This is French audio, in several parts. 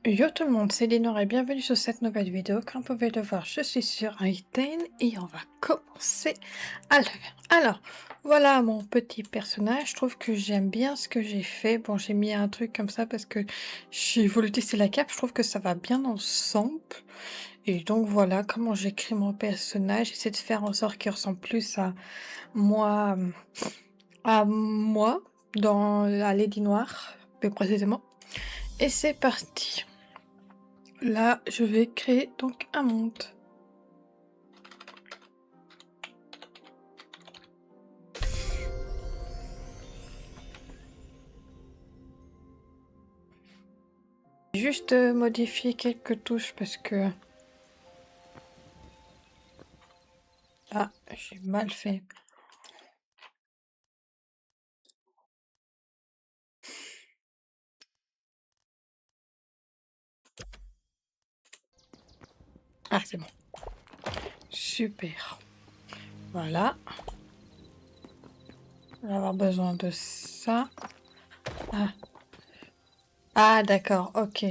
Yo tout le monde, c'est Lénore et bienvenue sur cette nouvelle vidéo. Comme vous pouvez le voir, je suis sur Hytale et on va commencer à le faire. Alors, voilà mon petit personnage. Je trouve que j'aime bien ce que j'ai fait. Bon, j'ai mis un truc comme ça parce que j'ai voulu tester la cape. Je trouve que ça va bien ensemble. Et donc voilà comment j'écris mon personnage. J'essaie de faire en sorte qu'il ressemble plus moi, à moi dans la Lady Noire, plus précisément. Et c'est parti. Là, je vais créer donc un monde. Juste modifier quelques touches parce que... Ah, j'ai mal fait. Ah, c'est bon. Super. Voilà. On va avoir besoin de ça. Ah, ah d'accord, ok.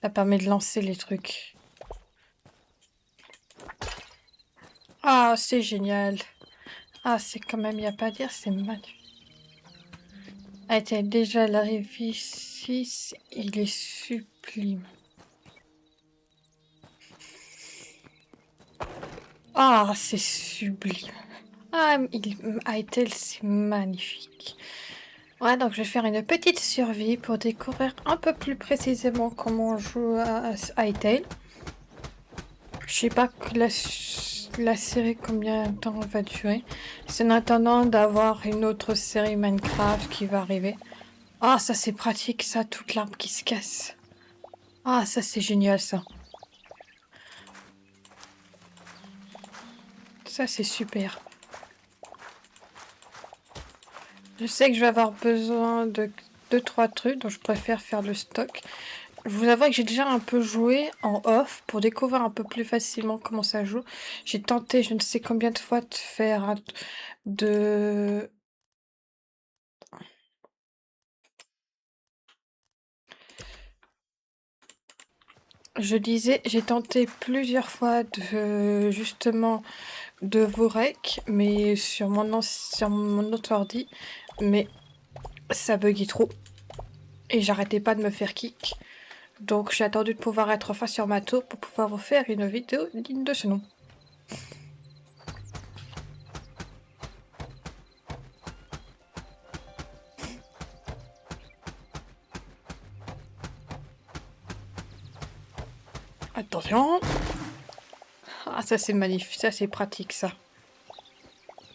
Ça permet de lancer les trucs. Ah, c'est génial. Ah, c'est quand même, il n'y a pas à dire, c'est magnifique. Ah, tiens, déjà, l'arrivée ici, il est sublime. Ah, c'est sublime. Ah, Hytale, c'est magnifique. Ouais, donc je vais faire une petite survie pour découvrir un peu plus précisément comment on joue à Hytale. Je sais pas que la série combien de temps va durer. C'est en attendant d'avoir une autre série Minecraft qui va arriver. Ah, ça c'est pratique, ça, toute l'arbre qui se casse. Ah, ça c'est génial, ça. Ça c'est super. Je sais que je vais avoir besoin de 2-3 trucs, donc je préfère faire le stock. Je vous avoue que j'ai déjà un peu joué en off pour découvrir un peu plus facilement comment ça joue. J'ai tenté je ne sais combien de fois de faire de... Je disais, j'ai tenté plusieurs fois de justement de Vorek, mais sur mon autre ordi, mais ça buguait trop et j'arrêtais pas de me faire kick. Donc j'ai attendu de pouvoir être face sur ma tour pour pouvoir vous faire une vidéo digne de ce nom. Attention! Ah ça c'est magnifique, ça c'est pratique ça.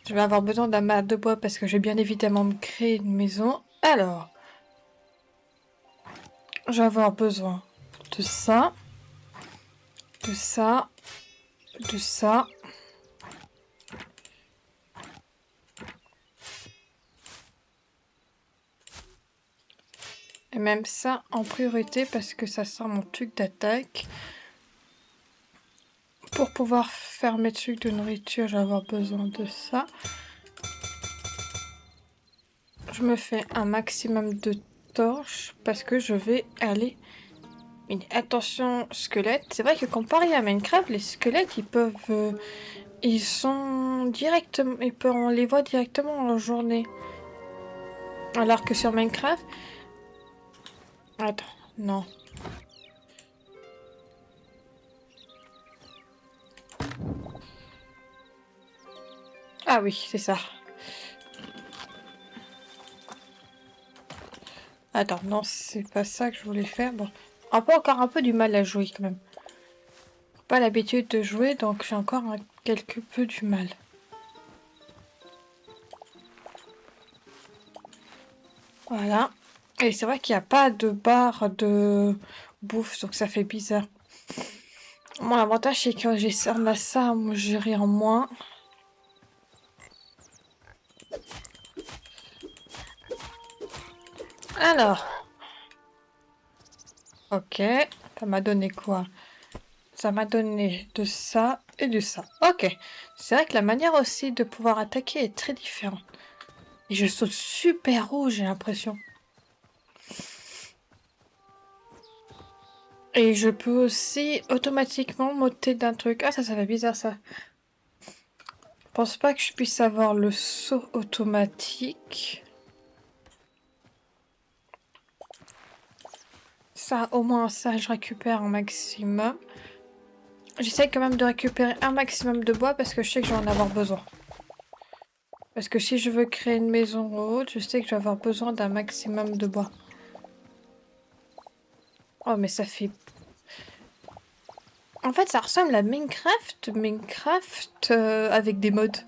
Je vais avoir besoin d'un mat de bois parce que je vais bien évidemment me créer une maison. Alors, je vais avoir besoin de ça, de ça, de ça. Et même ça en priorité parce que ça sert mon truc d'attaque. Pour pouvoir faire mes trucs de nourriture, je vais avoir besoin de ça. Je me fais un maximum de torches parce que je vais aller... Mais attention, squelettes. C'est vrai que comparé à Minecraft, les squelettes, ils peuvent... ils sont directement... on les voit directement en journée. Alors que sur Minecraft... Attends, non. Ah oui, c'est ça. Attends, non, c'est pas ça que je voulais faire. Bon, on a encore un peu du mal à jouer quand même. Pas l'habitude de jouer, donc j'ai encore quelque peu du mal. Voilà. Et c'est vrai qu'il n'y a pas de barre de bouffe, donc ça fait bizarre. Bon, l'avantage c'est que j'ai ça, moi gérer en moins. Alors. Ok. Ça m'a donné quoi? Ça m'a donné de ça et de ça. Ok. C'est vrai que la manière aussi de pouvoir attaquer est très différente. Et je saute super haut, j'ai l'impression. Et je peux aussi automatiquement m'ôter d'un truc. Ah, ça fait bizarre ça. Je pense pas que je puisse avoir le saut automatique. Ça, au moins ça, je récupère un maximum. J'essaie quand même de récupérer un maximum de bois parce que je sais que je vais en avoir besoin. Parce que si je veux créer une maison haute, je sais que je vais avoir besoin d'un maximum de bois. Oh, mais ça fait... En fait, ça ressemble à Minecraft. Minecraft avec des mods.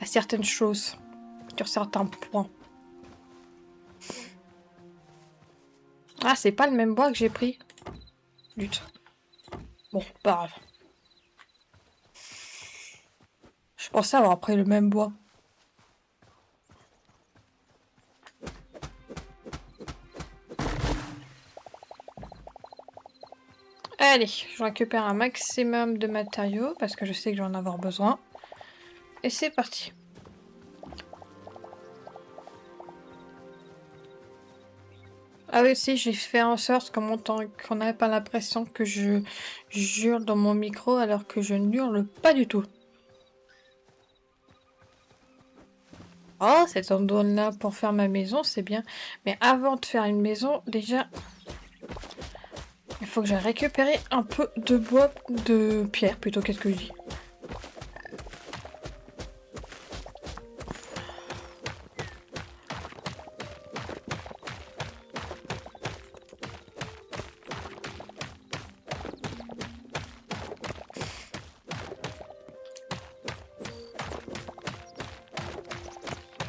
À certaines choses. Sur certains points. Ah, c'est pas le même bois que j'ai pris. Lutte. Bon, pas grave. Je pensais avoir pris le même bois. Allez, je récupère un maximum de matériaux parce que je sais que je vais en avoir besoin. Et c'est parti. Ah oui, si, j'ai fait en sorte qu'on n'ait pas l'impression que je hurle dans mon micro alors que je n'hurle pas du tout. Oh, cette zone-là pour faire ma maison, c'est bien. Mais avant de faire une maison, déjà, il faut que j'aille récupérer un peu de bois, de pierre plutôt, qu'est-ce que je dis?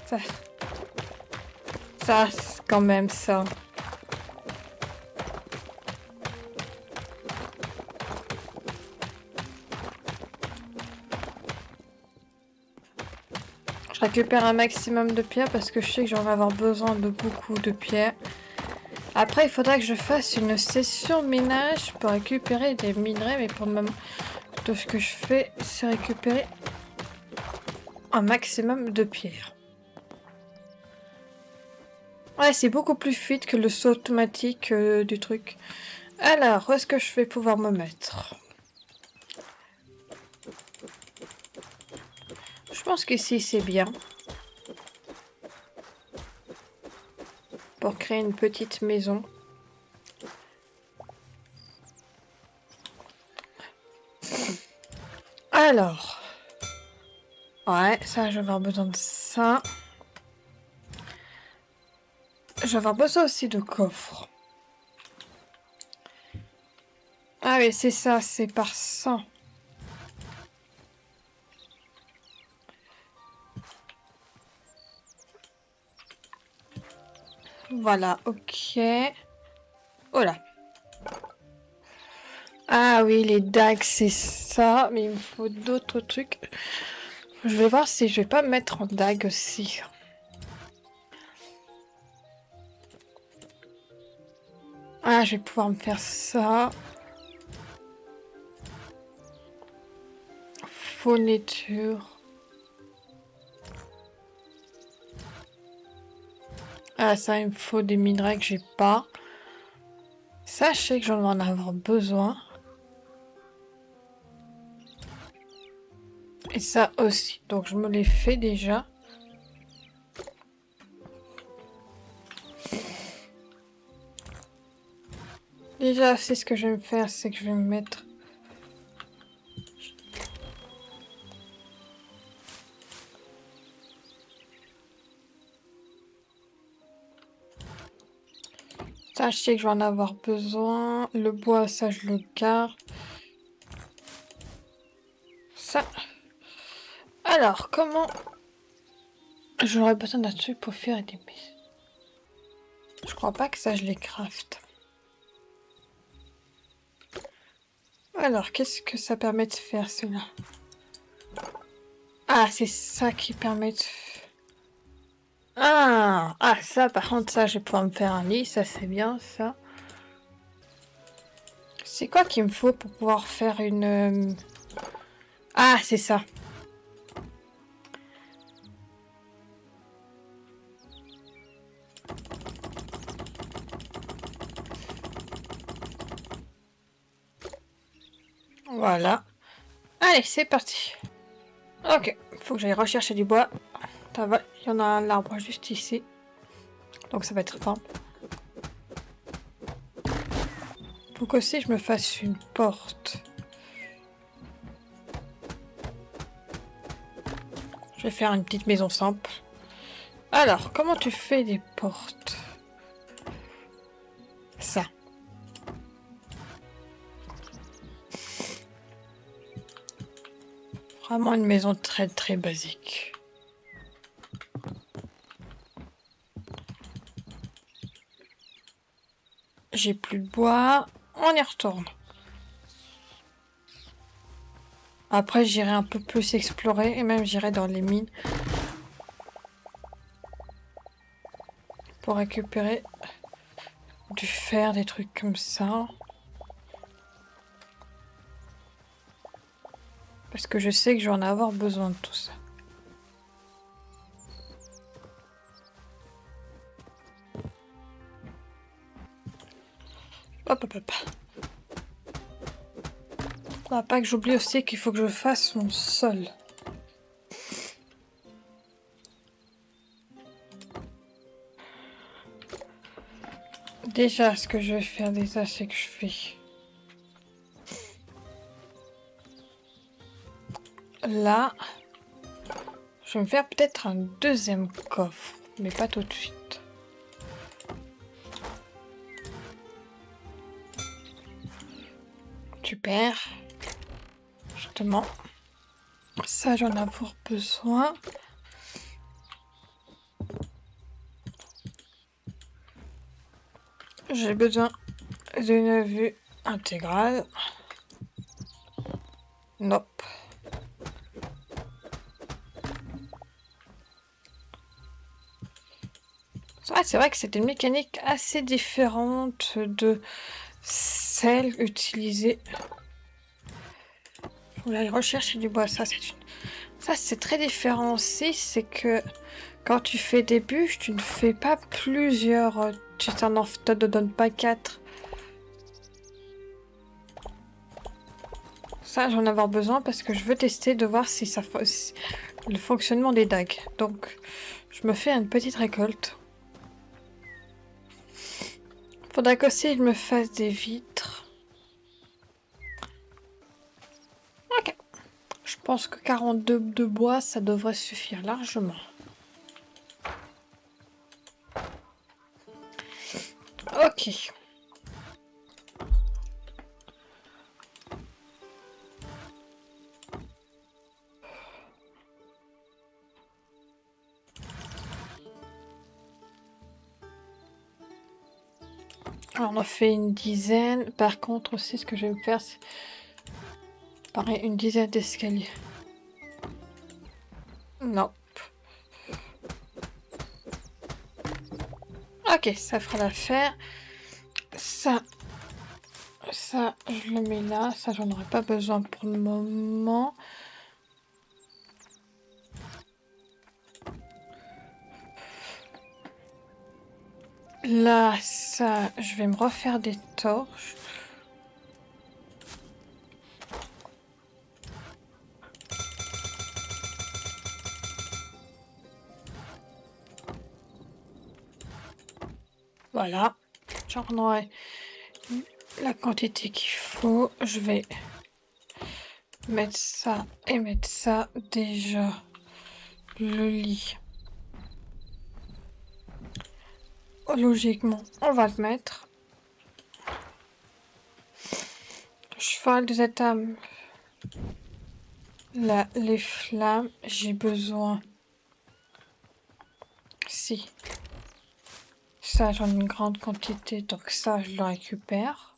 Ça, ça, c'est quand même ça. Je récupère un maximum de pierres parce que je sais que j'en vais avoir besoin de beaucoup de pierres. Après, il faudra que je fasse une session minage pour récupérer des minerais, mais pour le moment, tout ce que je fais, c'est récupérer un maximum de pierres. Ouais, c'est beaucoup plus fluide que le saut automatique du truc. Alors, où est-ce que je vais pouvoir me mettre? Je pense qu'ici, c'est bien. Pour créer une petite maison. Alors. Ouais, ça, je vais avoir besoin de ça. Je vais avoir besoin aussi de coffres. Ah oui, c'est ça, c'est par 100. Voilà, ok. Oh là. Ah oui, les dagues, c'est ça. Mais il me faut d'autres trucs. Je vais voir si je vais pas me mettre en dague aussi. Ah, je vais pouvoir me faire ça. Fourniture. Ah, ça, il me faut des minerais que j'ai pas. Ça, je sais que j'en vais en avoir besoin. Et ça aussi. Donc, je me les fais déjà. Déjà, c'est ce que je vais me faire, c'est que je vais me mettre... Ça, je sais que je vais en avoir besoin. Le bois, ça, je le garde. Ça. Alors, comment... J'aurais besoin d'un truc pour faire des maisons. Je crois pas que ça, je les craft. Alors, qu'est-ce que ça permet de faire, cela? Ah, c'est ça qui permet de... Ah, ça, par contre, ça, je vais pouvoir me faire un lit. Ça, c'est bien, ça. C'est quoi qu'il me faut pour pouvoir faire une... Ah, c'est ça. Voilà. Allez, c'est parti. Ok, faut que j'aille rechercher du bois. Ça va, il y en a un arbre juste ici. Donc ça va être simple. Faut qu'aussi je me fasse une porte. Je vais faire une petite maison simple. Alors, comment tu fais des portes? Ça. Vraiment une maison très très basique. J'ai plus de bois, on y retourne. Après j'irai un peu plus explorer et même j'irai dans les mines. Pour récupérer du fer, des trucs comme ça. Parce que je sais que je vais en avoir besoin de tout ça. Hop hop hop. Faudra pas que j'oublie aussi qu'il faut que je fasse mon sol. Déjà, ce que je vais faire déjà, c'est que je fais là. Je vais me faire peut-être un deuxième coffre, mais pas tout de suite. Super. Justement. Ça, j'en ai avoir besoin. J'ai besoin d'une vue intégrale. Nope. C'est vrai que c'est une mécanique assez différente de celle utilisée. Je voulais aller rechercher du bois. Ça, c'est très différent aussi. C'est que quand tu fais des bûches, tu ne fais pas plusieurs. Tu t'en te donnes pas 4. Ça, j'en ai avoir besoin parce que je veux tester de voir si le fonctionnement des dagues. Donc, je me fais une petite récolte. Faudra qu'aussi je me fasse des vitres. Ok. Je pense que 42 de bois, ça devrait suffire largement. Ok. Alors, on a fait une dizaine. Par contre, aussi, ce que je vais me faire, c'est pareil, une dizaine d'escaliers. Non. Ok, ça fera l'affaire. Ça, je le mets là. Ça, j'en aurais pas besoin pour le moment. Là, ça, je vais me refaire des torches. Voilà. J'en aurai la quantité qu'il faut. Je vais mettre ça et mettre ça déjà. Le lit. Oh, logiquement, on va le mettre. Cheval des étames. Là, les flammes, j'ai besoin. Si. Ça, j'en ai une grande quantité, donc ça, je le récupère.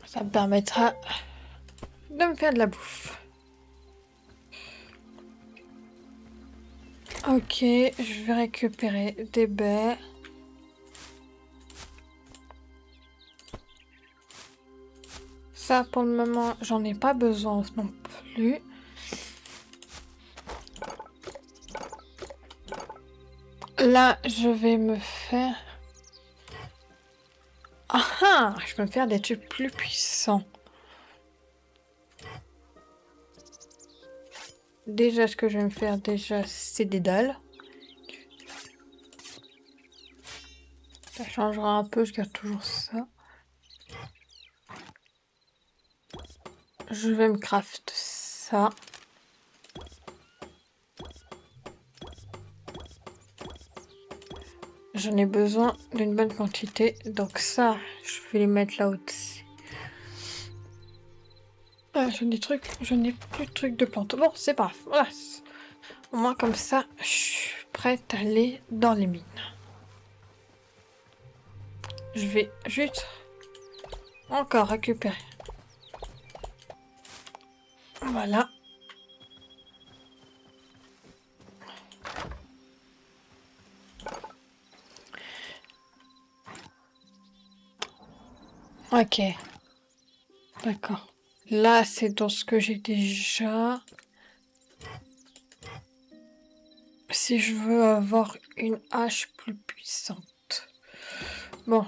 Ça me permettra de me faire de la bouffe. Ok, je vais récupérer des baies. Ça, pour le moment, j'en ai pas besoin non plus. Là, je vais me faire... Ah ah! Je peux me faire des tubes plus puissants. Déjà, ce que je vais me faire, déjà, c'est des dalles. Ça changera un peu, je garde toujours ça. Je vais me craft ça. J'en ai besoin d'une bonne quantité, donc ça, je vais les mettre là au-dessus. Ah, je n'ai plus de trucs de plantes. Bon, c'est pas grave, voilà. Au moins comme ça, je suis prête à aller dans les mines. Je vais juste encore récupérer. Voilà. Ok. D'accord. Là, c'est dans ce que j'ai déjà. Si je veux avoir une hache plus puissante. Bon,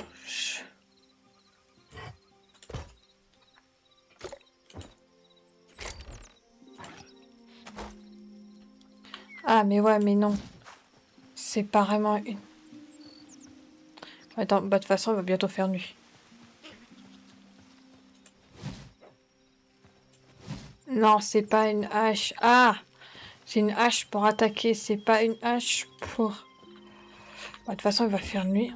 Ah, mais ouais, mais non. C'est pas vraiment une... Attends, bah de toute façon, il va bientôt faire nuit. Non, c'est pas une hache. Ah! C'est une hache pour attaquer, c'est pas une hache pour... Bah, de toute façon, il va faire nuit.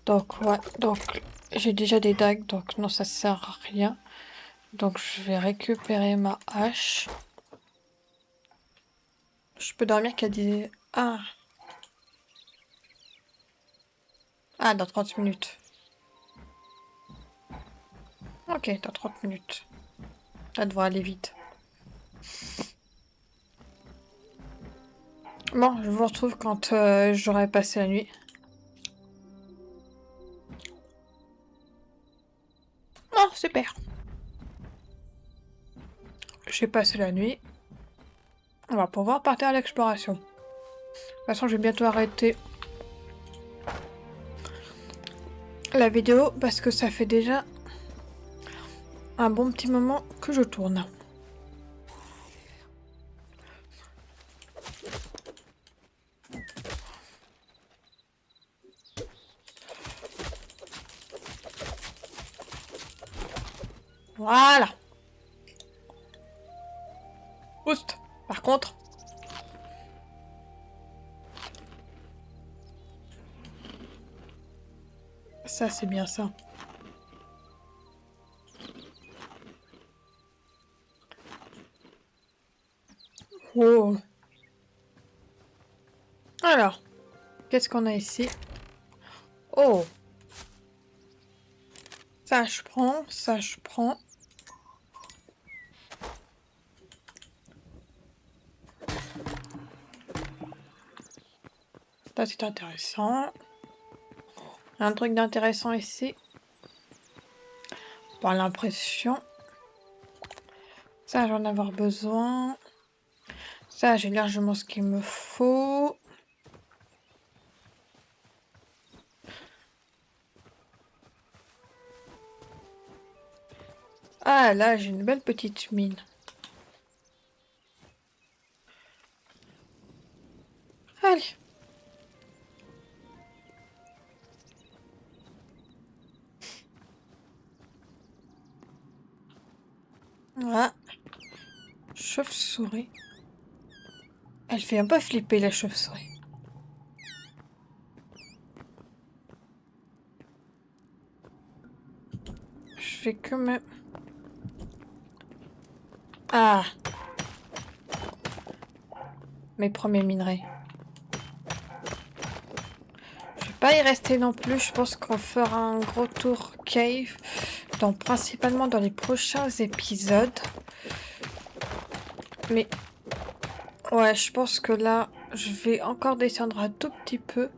Donc, ouais, donc j'ai déjà des dagues, donc non, ça sert à rien. Donc, je vais récupérer ma hache. Je peux dormir qu'à 10... Ah! Ah, dans 30 minutes. Ok, dans 30 minutes. Ça devrait aller vite. Bon, je vous retrouve quand j'aurai passé la nuit. Oh, super! J'ai passé la nuit. On va pouvoir partir à l'exploration. De toute façon, je vais bientôt arrêter la vidéo parce que ça fait déjà un bon petit moment que je tourne. Voilà. Oust. Par contre, ça c'est bien ça. Oh. Alors, qu'est-ce qu'on a ici? Oh. Ça je prends, ça je prends. Ça c'est intéressant. Un truc d'intéressant ici. Par l'impression. Ça, je vais en avoir besoin. Ça, j'ai largement ce qu'il me faut. Ah, là, j'ai une belle petite mine. Allez. Voilà. Chauve-souris. Elle fait un peu flipper, la chauve-souris. Je fais que me... Ah. Mes premiers minerais. Je vais pas y rester non plus. Je pense qu'on fera un gros tour cave. Donc, principalement dans les prochains épisodes. Mais... Ouais, je pense que là, je vais encore descendre un tout petit peu.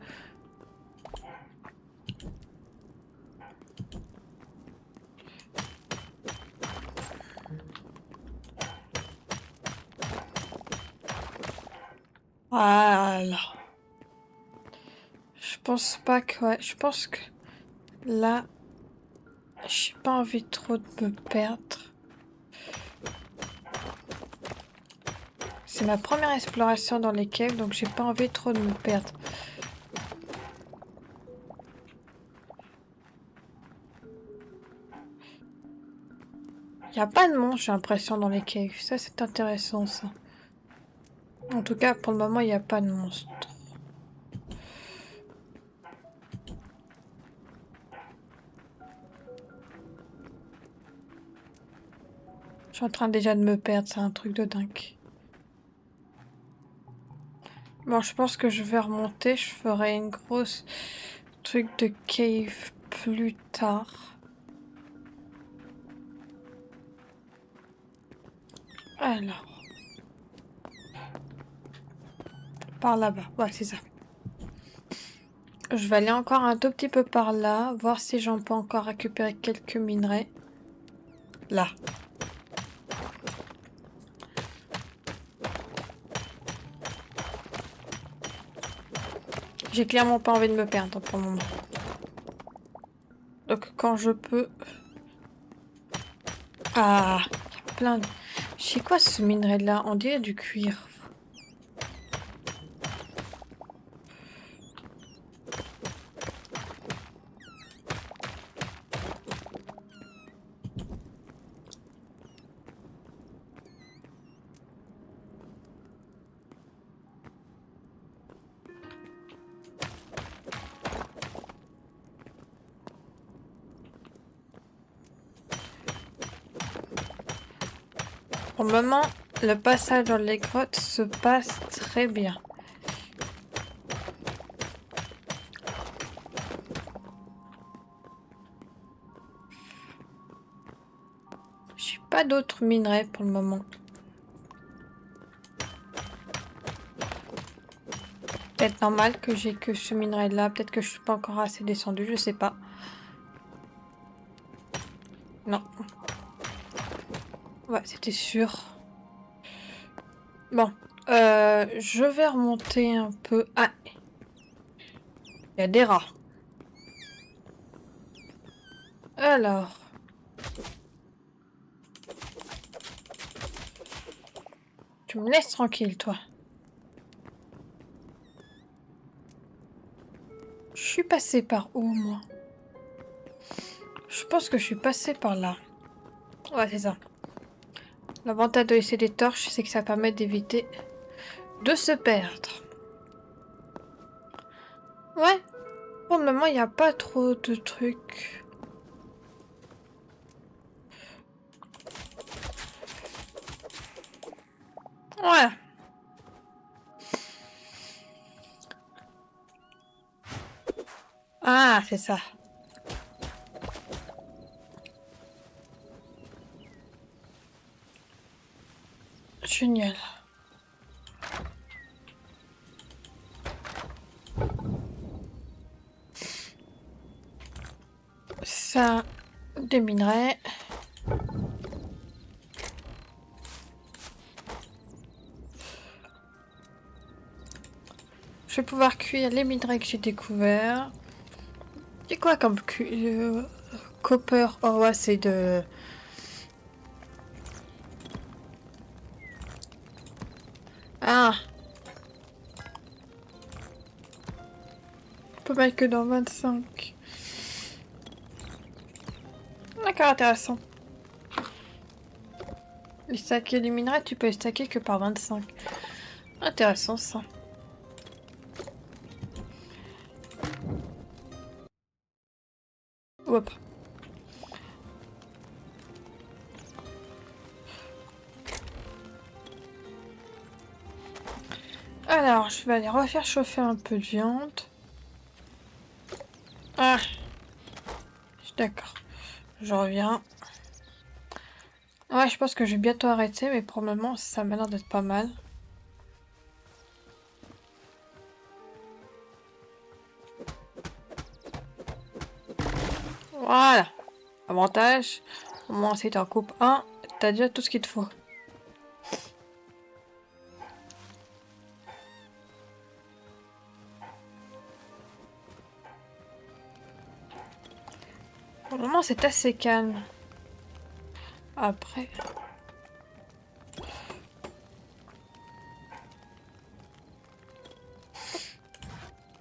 Voilà. Je pense pas que... Ouais, je pense que là, j'ai pas envie trop de me perdre. C'est ma première exploration dans les caves, donc j'ai pas envie trop de me perdre. Il n'y a pas de monstre, j'ai l'impression, dans les caves. Ça, c'est intéressant, ça. En tout cas, pour le moment, il n'y a pas de monstre. Je suis en train déjà de me perdre, c'est un truc de dingue. Bon, je pense que je vais remonter. Je ferai une grosse truc de cave plus tard. Alors. Par là-bas. Ouais, c'est ça. Je vais aller encore un tout petit peu par là, voir si j'en peux encore récupérer quelques minerais. Là. J'ai clairement pas envie de me perdre pour le moment. Donc quand je peux... Ah, il y a plein de... C'est quoi ce minerai là? On dirait du cuir. Pour le moment, le passage dans les grottes se passe très bien. J'ai pas d'autres minerais pour le moment. Peut-être normal que j'ai que ce minerai là. Peut-être que je suis pas encore assez descendu, je sais pas. Non. Ouais, c'était sûr. Bon. Je vais remonter un peu. Ah, il y a des rats. Alors. Tu me laisses tranquille, toi. Je suis passée par où, moi? Je pense que je suis passée par là. Ouais, c'est ça. L'avantage de laisser des torches, c'est que ça permet d'éviter de se perdre. Ouais. Pour le moment, il n'y a pas trop de trucs. Ouais. Ah, c'est ça. Génial. Ça, des minerais. Je vais pouvoir cuire les minerais que j'ai découverts. C'est quoi comme copper? Oh ouais, c'est de... Ah, on peut mettre que dans 25. D'accord, intéressant. Les stacker les minerais, tu peux les stacker que par 25. Intéressant ça. Hop. Alors, je vais aller refaire chauffer un peu de viande. Ah, d'accord. Je reviens. Ouais, je pense que je vais bientôt arrêter, mais pour le moment, ça m'a l'air d'être pas mal. Voilà. Avantage. Au moins, si t'en coupes un, t'as déjà tout ce qu'il te faut. Vraiment, c'est assez calme. Après...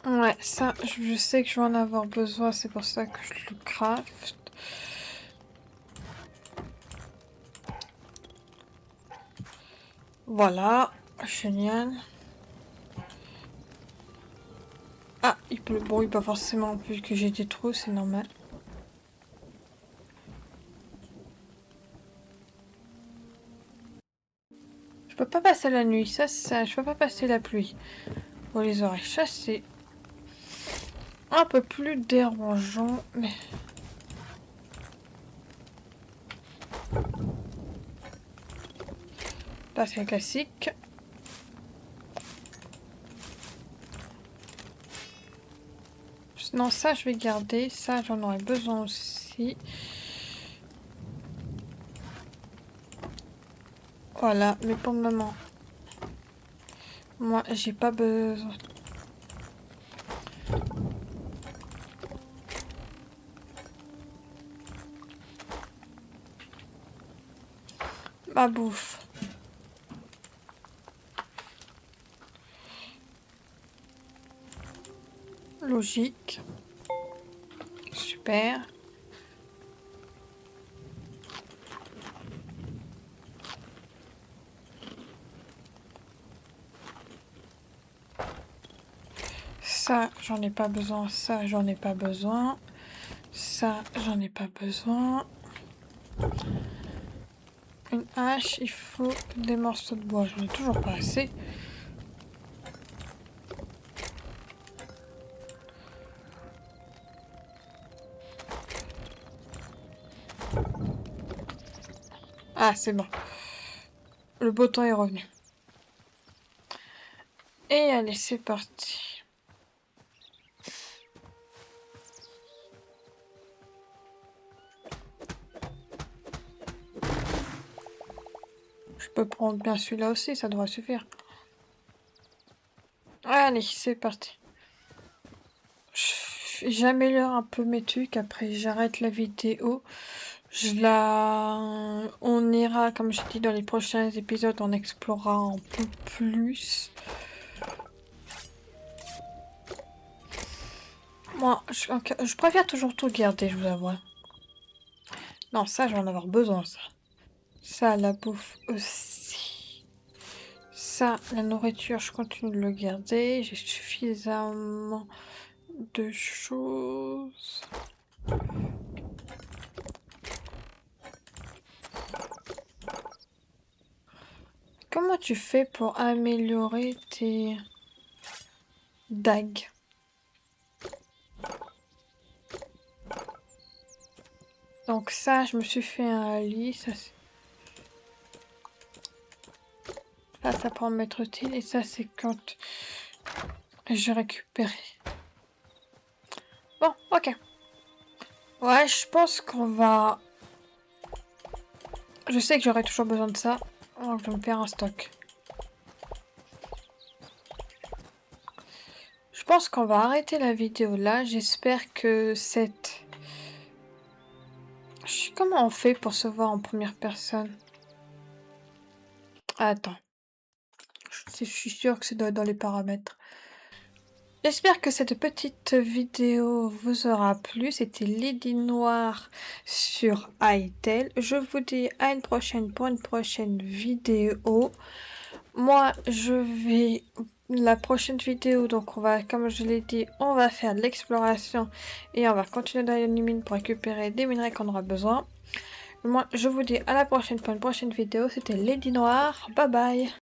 Ouais, ça, je sais que je vais en avoir besoin, c'est pour ça que je le craft. Voilà, génial. Ah, il pleut. Bon, pas forcément, vu que j'ai des trous, c'est normal. Je peux pas passer la nuit, ça, je peux pas passer la pluie. Pour les oreilles, ça c'est un peu plus dérangeant, mais... Là, c'est classique. Non, ça, je vais garder. Ça, j'en aurais besoin aussi. Voilà, mais pour le moment, moi, j'ai pas besoin. Ma bouffe. Logique. Super. Ça, j'en ai pas besoin. Ça, j'en ai pas besoin. Ça, j'en ai pas besoin. Une hache, il faut des morceaux de bois. J'en ai toujours pas assez. Ah, c'est bon. Le beau temps est revenu. Et allez, c'est parti. Je peux prendre bien celui-là aussi, ça devrait suffire. Allez, c'est parti. J'améliore un peu mes trucs, après j'arrête la vidéo. On ira, comme je dis, dans les prochains épisodes, on explorera un peu plus. Moi, je préfère toujours tout garder, je vous avoue. Non, ça, je vais en avoir besoin, ça. Ça, la bouffe aussi. Ça, la nourriture, je continue de le garder. J'ai suffisamment de choses. Comment tu fais pour améliorer tes dagues? Donc ça, je me suis fait un lit. Ça pourra m'être utile. Et ça, c'est quand je récupérais. Bon, ok. Ouais, je pense qu'on va... Je sais que j'aurai toujours besoin de ça. Donc je vais me faire un stock. Je pense qu'on va arrêter la vidéo là. J'espère que cette... Je sais comment on fait pour se voir en première personne. Attends. Je suis sûre que ça doit être dans les paramètres. J'espère que cette petite vidéo vous aura plu. C'était Lady Noire sur Hytale. Je vous dis à une prochaine pour une prochaine vidéo. Moi, je vais... La prochaine vidéo, donc on va, comme je l'ai dit, on va faire de l'exploration et on va continuer d'aller dans les mines pour récupérer des minerais qu'on aura besoin. Moi, je vous dis à la prochaine pour une prochaine vidéo. C'était Lady Noire. Bye bye.